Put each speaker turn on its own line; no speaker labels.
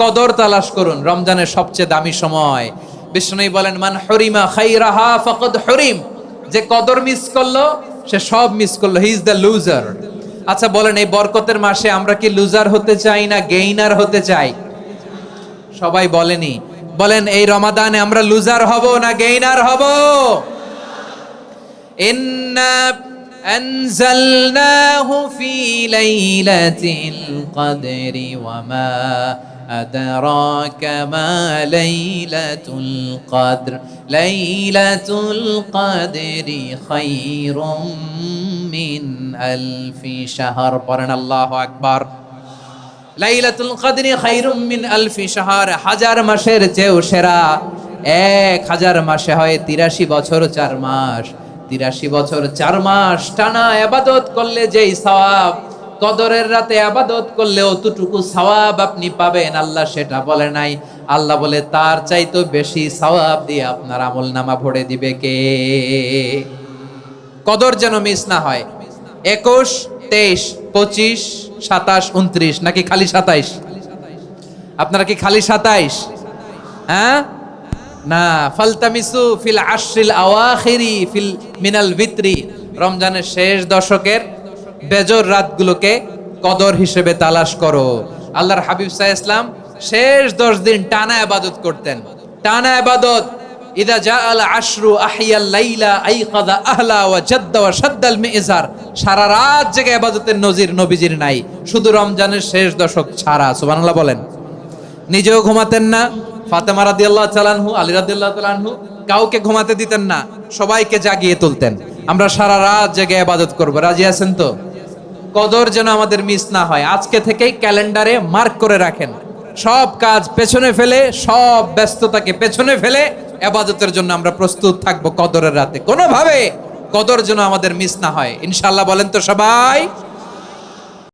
কদর তালাশ করুন, রমজানের সবচেয়ে দামি সময়। বিষ্ণু বলেন, মান হরিমা খাইরাহা ফাকাদ হরিম, যে কদর মিস করলো সে সব মিস করলো, হি ইজ দ্য লুজার। আচ্ছা বলেন, এই বরকতের মাসে আমরা কি লুজার হতে চাই না গেইনার হতে চাই? সবাই বলেনি, বলেন এই রমাদানে আমরা লুজার হব না গেইনার হব? ইন্না আনজালনাহু ফি লাইলাতিল কদরি ওয়া মা আদরাকা মা লাইলাতুল কদর লাইলাতুল কদরি খায়রুম মিন আলফি শাহর। পড়েন আল্লাহু আকবার। লাইলাতুল কদরি খায়রুম মিন আলফি শাহর, হাজার মাসের চেয়েও সেরা। 1000 মাসে হয় 83 বছর 4 মাস। 83 বছর 4 মাস টানা ইবাদত করলে যেই সওয়াব, কদরের রাতে ইবাদত করলে অতটুকু সওয়াব আপনি পাবেন, আল্লাহ সেটা বলে নাই। আল্লাহ বলে তার চাইতে বেশি সওয়াব দিয়ে আপনার আমলনামা ভরে দিবে কে? কদর যেন মিস না হয়। 21, 23, 25, 27, 29 নাকি খালি 27? আপনারা কি খালি 27? হ্যাঁ না, ফালতামিসু ফিল আশরিল আওয়াখিরি ফিল মিনাল ভিতরি, রমজানের শেষ দশকের বেজর রাতগুলোকে কদর হিসেবে তালাশ করো। আল্লাহর হাবিব সাল্লাল্লাহু আলাইহি ওয়াসাল্লাম শেষ 10 দিন টানা ইবাদত করতেন, টানা ইবাদত। ইদা জাআল আশরু আহিয়াল লাইলা আইকাযা আহলা ওয়া জাদ্দা ওয়া শাদ্দাল মিজার, সারা রাত জেগে ইবাদতের নজির নবীজির নাই, শুধু রমজানের শেষ দশক ছাড়া। সুবহানাল্লাহ বলেন। নিজেও ঘুমাতেন না, ফাতেমা রাদিয়াল্লাহু তাআলা আনহু, আলী রাদিয়াল্লাহু তাআলা আনহু কাউকে ঘুমাতে দিতেন না, সবাইকে জাগিয়ে তুলতেন। আমরা সারা রাত জেগে ইবাদত করব, রাজি আছেন তো? কদর যেন আমাদের মিস না হয়। আজকে থেকেই ক্যালেন্ডারে মার্ক করে রাখেন, সব কাজ পেছনে ফেলে, সব ব্যস্ততাকে পেছনে ফেলে ইবাদতের জন্য আমরা প্রস্তুত থাকবো কদরের রাতে। কোনোভাবে কদর যেন আমাদের মিস না হয়, ইনশাআল্লাহ। বলেন তো সবাই।